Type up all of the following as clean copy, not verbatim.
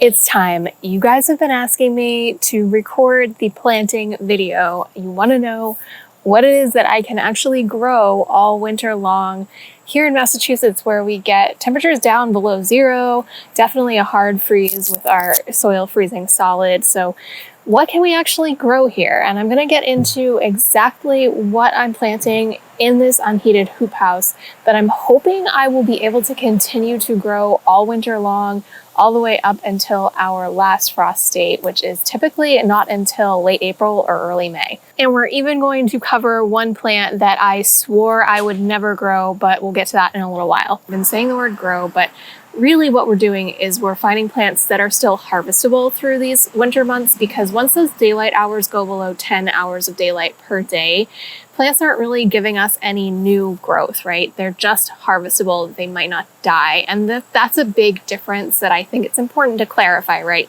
It's time. You guys have been asking me to record the planting video. You want to know what it is that I can actually grow all winter long here in Massachusetts, where we get temperatures down below zero, definitely a hard freeze with our soil freezing solid. So what can we actually grow here? And I'm going to get into exactly what I'm planting in this unheated hoop house that I'm hoping I will be able to continue to grow all winter long, all the way up until our last frost date, which is typically not until late April or early May. And we're even going to cover one plant that I swore I would never grow, but we'll get to that in a little while. I've been saying the word grow, but really what we're doing is we're finding plants that are still harvestable through these winter months, because once those daylight hours go below 10 hours of daylight per day, plants aren't really giving us any new growth, right? They're just harvestable. They might not die. And that's a big difference that I think it's important to clarify, right?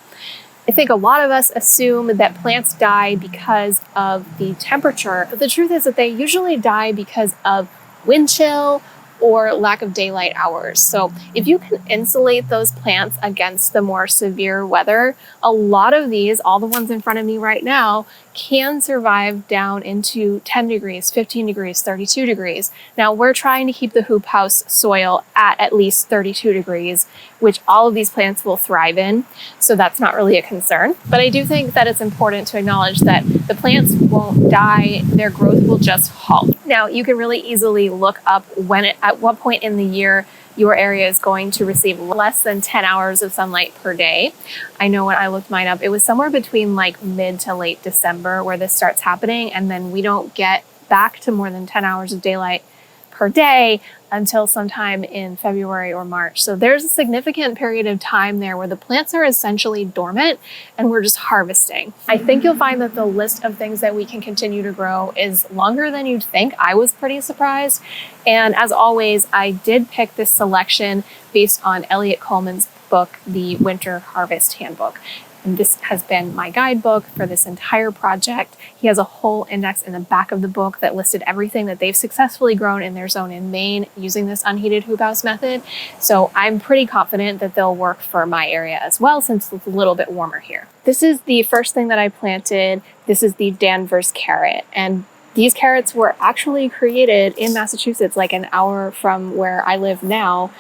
I think a lot of us assume that plants die because of the temperature, but the truth is that they usually die because of wind chill or lack of daylight hours. So if you can insulate those plants against the more severe weather, a lot of these, all the ones in front of me right now, can survive down into 10 degrees, 15 degrees, 32 degrees. Now we're trying to keep the hoop house soil at least 32 degrees, which all of these plants will thrive in. So that's not really a concern. But I do think that it's important to acknowledge that the plants won't die, their growth will just halt. Now you can really easily look up at what point in the year your area is going to receive less than 10 hours of sunlight per day. I know when I looked mine up, it was somewhere between like mid to late December where this starts happening, and then we don't get back to more than 10 hours of daylight per day until sometime in February or March. So there's a significant period of time there where the plants are essentially dormant and we're just harvesting. I think you'll find that the list of things that we can continue to grow is longer than you'd think. I was pretty surprised. And as always, I did pick this selection based on Elliot Coleman's book, The Winter Harvest Handbook. And this has been my guidebook for this entire project. He has a whole index in the back of the book that listed everything that they've successfully grown in their zone in Maine using this unheated hoop house method. So I'm pretty confident that they'll work for my area as well, since it's a little bit warmer here. This is the first thing that I planted. This is the Danvers Carrot. And these carrots were actually created in Massachusetts, like an hour from where I live now,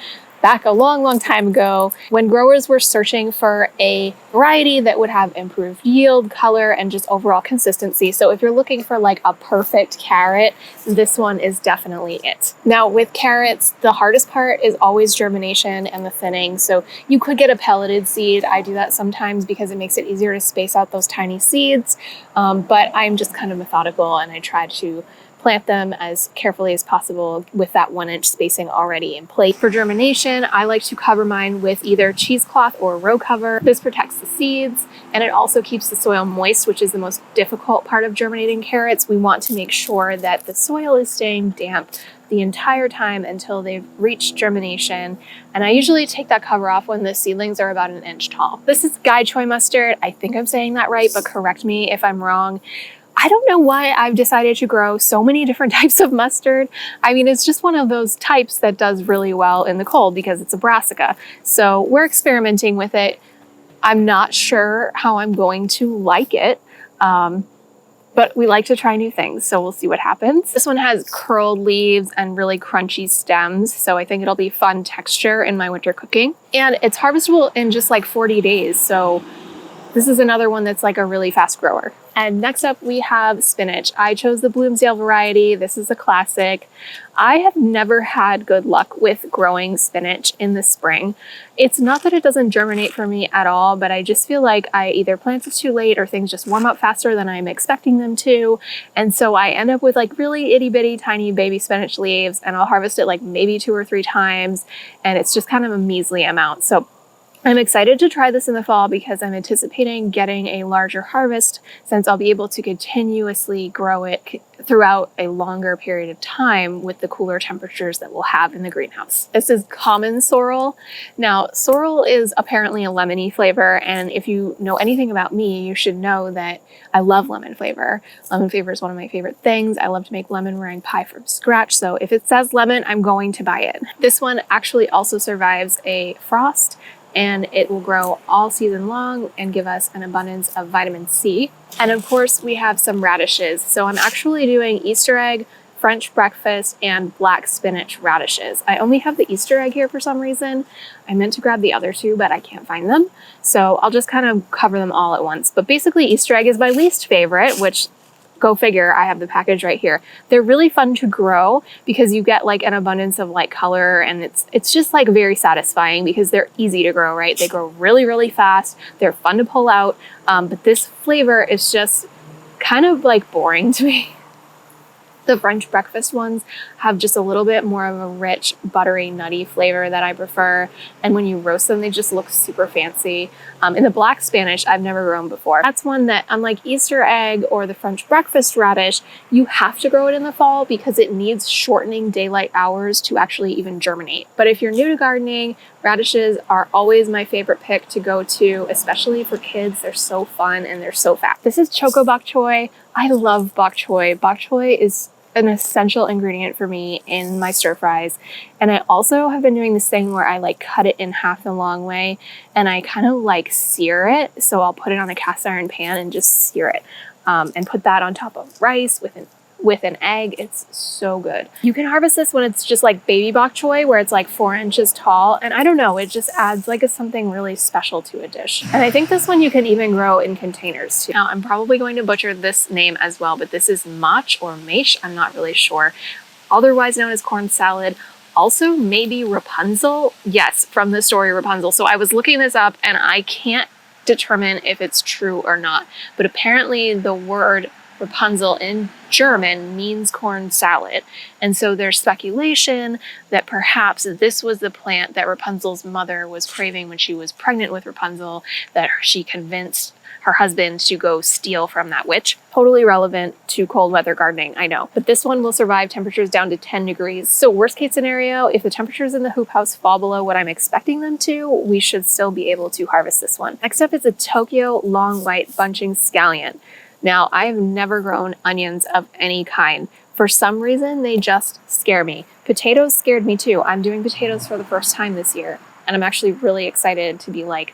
back a long, long time ago, when growers were searching for a variety that would have improved yield, color, and just overall consistency. So if you're looking for like a perfect carrot, this one is definitely it. Now with carrots, the hardest part is always germination and the thinning. So you could get a pelleted seed. I do that sometimes because it makes it easier to space out those tiny seeds. But I'm just kind of methodical, and I try to plant them as carefully as possible with that 1-inch spacing already in place. For germination, I like to cover mine with either cheesecloth or row cover. This protects the seeds, and it also keeps the soil moist, which is the most difficult part of germinating carrots. We want to make sure that the soil is staying damp the entire time until they've reached germination. And I usually take that cover off when the seedlings are about 1 inch tall. This is Choy mustard. I think I'm saying that right, but correct me if I'm wrong. I don't know why I've decided to grow so many different types of mustard. I mean, it's just one of those types that does really well in the cold because it's a brassica. So we're experimenting with it. I'm not sure how I'm going to like it, but we like to try new things, so we'll see what happens. This one has curled leaves and really crunchy stems, so I think it'll be fun texture in my winter cooking. And it's harvestable in just like 40 days, so this is another one that's like a really fast grower. And next up we have spinach. I chose the Bloomsdale variety. This is a classic. I have never had good luck with growing spinach in the spring. It's not that it doesn't germinate for me at all, but I just feel like I either planted too late or things just warm up faster than I'm expecting them to. And so I end up with like really itty bitty tiny baby spinach leaves, and I'll harvest it like maybe 2 or 3 times. And it's just kind of a measly amount. So I'm excited to try this in the fall because I'm anticipating getting a larger harvest, since I'll be able to continuously grow it throughout a longer period of time with the cooler temperatures that we'll have in the greenhouse. This is common sorrel. Now, sorrel is apparently a lemony flavor, and if you know anything about me, you should know that I love lemon flavor. Lemon flavor is one of my favorite things. I love to make lemon meringue pie from scratch, so if it says lemon, I'm going to buy it. This one actually also survives a frost and it will grow all season long and give us an abundance of vitamin C. And of course, we have some radishes. So I'm actually doing Easter egg, French breakfast, and black spinach radishes. I only have the Easter egg here for some reason. I meant to grab the other two, but I can't find them. So I'll just kind of cover them all at once. But basically, Easter egg is my least favorite, which, go figure, I have the package right here. They're really fun to grow because you get like an abundance of like color, and it's just like very satisfying because they're easy to grow, right? They grow really, really fast. They're fun to pull out. But this flavor is just kind of like boring to me. The French breakfast ones have just a little bit more of a rich, buttery, nutty flavor that I prefer. And when you roast them, they just look super fancy. In the black Spanish, I've never grown before. That's one that, unlike Easter egg or the French breakfast radish, you have to grow it in the fall because it needs shortening daylight hours to actually even germinate. But if you're new to gardening, radishes are always my favorite pick to go to, especially for kids. They're so fun and they're so fast. This is choco bok choy. I love bok choy. Bok choy is an essential ingredient for me in my stir fries. And I also have been doing this thing where I like cut it in half the long way and I kind of like sear it. So I'll put it on a cast iron pan and just sear it and put that on top of rice with an egg. It's so good. You can harvest this when it's just like baby bok choy, where it's like 4 inches tall. And I don't know, it just adds like something really special to a dish. And I think this one you can even grow in containers too. Now, I'm probably going to butcher this name as well, but this is mach or maiche, I'm not really sure. Otherwise known as corn salad. Also maybe Rapunzel. Yes, from the story Rapunzel. So I was looking this up and I can't determine if it's true or not. But apparently the word Rapunzel in German means corn salad. And so there's speculation that perhaps this was the plant that Rapunzel's mother was craving when she was pregnant with Rapunzel, that she convinced her husband to go steal from that witch. Totally relevant to cold weather gardening, I know. But this one will survive temperatures down to 10 degrees. So worst case scenario, if the temperatures in the hoop house fall below what I'm expecting them to, we should still be able to harvest this one. Next up is a Tokyo long white bunching scallion. Now, I have never grown onions of any kind. For some reason, they just scare me. Potatoes scared me too. I'm doing potatoes for the first time this year, and I'm actually really excited to be like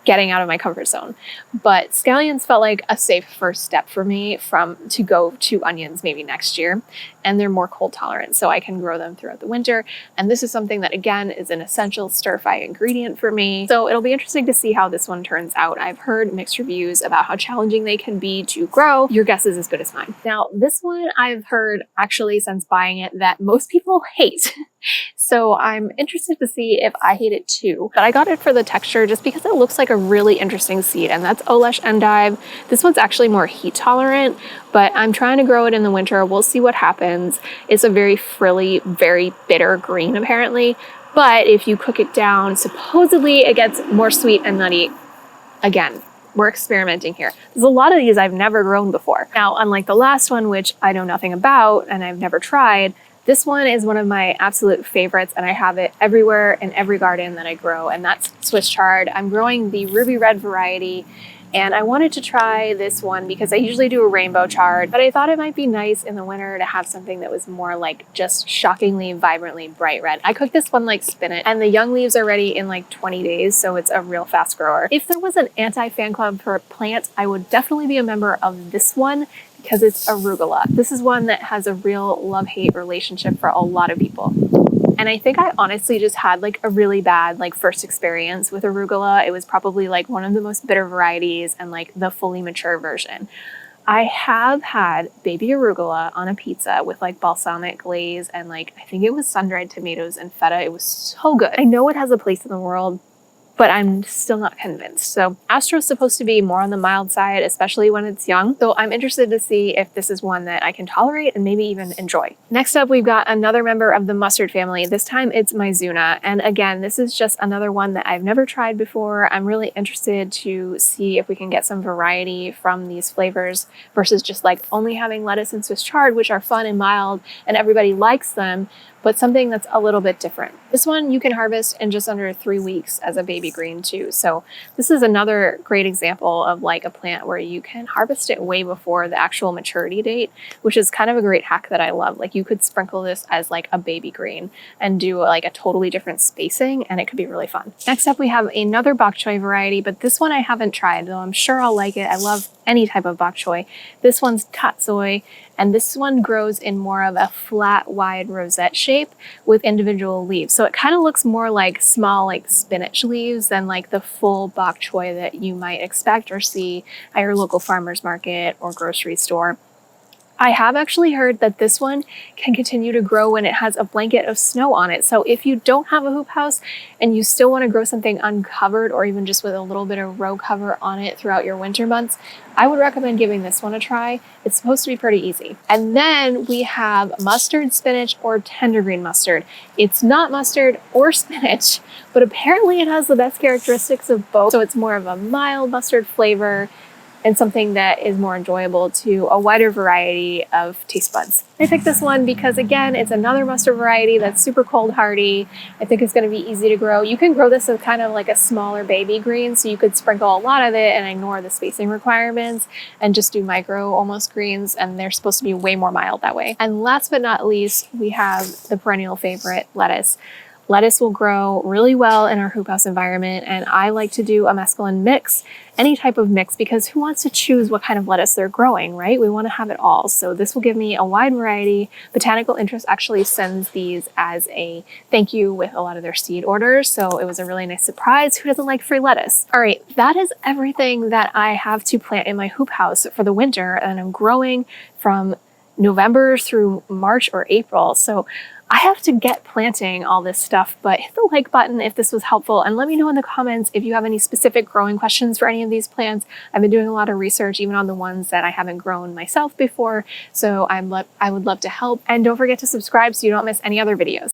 getting out of my comfort zone. But scallions felt like a safe first step for me to go to onions maybe next year. And they're more cold tolerant, so I can grow them throughout the winter. And this is something that, again, is an essential stir-fry ingredient for me. So it'll be interesting to see how this one turns out. I've heard mixed reviews about how challenging they can be to grow. Your guess is as good as mine. Now, this one I've heard actually since buying it that most people hate. So I'm interested to see if I hate it too. But I got it for the texture just because it looks like a really interesting seed, and that's Olesh endive. This one's actually more heat tolerant, but I'm trying to grow it in the winter. We'll see what happens. It's a very frilly, very bitter green apparently, but if you cook it down, supposedly it gets more sweet and nutty. Again, we're experimenting here. There's a lot of these I've never grown before. Now, unlike the last one, which I know nothing about and I've never tried, this one is one of my absolute favorites, and I have it everywhere in every garden that I grow, and that's Swiss chard. I'm growing the ruby red variety, and I wanted to try this one because I usually do a rainbow chard, but I thought it might be nice in the winter to have something that was more like just shockingly, vibrantly bright red. I cooked this one like spinach, and the young leaves are ready in like 20 days, so it's a real fast grower. If there was an anti-fan club for a plant, I would definitely be a member of this one, because it's arugula. This is one that has a real love-hate relationship for a lot of people. And I think I honestly just had like a really bad like first experience with arugula. It was probably like one of the most bitter varieties and like the fully mature version. I have had baby arugula on a pizza with like balsamic glaze and like, I think it was sun-dried tomatoes and feta. It was so good. I know it has a place in the world, but I'm still not convinced. So Astro's supposed to be more on the mild side, especially when it's young. So I'm interested to see if this is one that I can tolerate and maybe even enjoy. Next up, we've got another member of the mustard family. This time it's Mizuna. And again, this is just another one that I've never tried before. I'm really interested to see if we can get some variety from these flavors versus just like only having lettuce and Swiss chard, which are fun and mild and everybody likes them. but something that's a little bit different. This one you can harvest in just under 3 weeks as a baby green too. So this is another great example of like a plant where you can harvest it way before the actual maturity date, which is kind of a great hack that I love. Like you could sprinkle this as like a baby green and do like a totally different spacing, and it could be really fun. Next up, we have another bok choy variety, but this one I haven't tried, though I'm sure I'll like it. I love any type of bok choy. This one's tatsoi, and this one grows in more of a flat, wide rosette shape with individual leaves. So it kind of looks more like small, like spinach leaves than like the full bok choy that you might expect or see at your local farmer's market or grocery store. I have actually heard that this one can continue to grow when it has a blanket of snow on it. So if you don't have a hoop house and you still want to grow something uncovered or even just with a little bit of row cover on it throughout your winter months, I would recommend giving this one a try. It's supposed to be pretty easy. And then we have mustard, spinach, or tender green mustard. It's not mustard or spinach, but apparently it has the best characteristics of both. So it's more of a mild mustard flavor and something that is more enjoyable to a wider variety of taste buds. I picked this one because, again, it's another mustard variety that's super cold hardy. I think it's going to be easy to grow. You can grow this as kind of like a smaller baby green, so you could sprinkle a lot of it and ignore the spacing requirements and just do micro almost greens, and they're supposed to be way more mild that way. And last but not least, we have the perennial favorite, lettuce. Lettuce will grow really well in our hoop house environment, and I like to do a mesclun mix, any type of mix, because who wants to choose what kind of lettuce they're growing, right? We want to have it all. So this will give me a wide variety. Botanical Interest actually sends these as a thank you with a lot of their seed orders, so it was a really nice surprise. Who doesn't like free lettuce? All right, that is everything that I have to plant in my hoop house for the winter, and I'm growing from November through March or April. So I have to get planting all this stuff, but hit the like button if this was helpful, and let me know in the comments if you have any specific growing questions for any of these plants. I've been doing a lot of research even on the ones that I haven't grown myself before, so I would love to help. And don't forget to subscribe so you don't miss any other videos.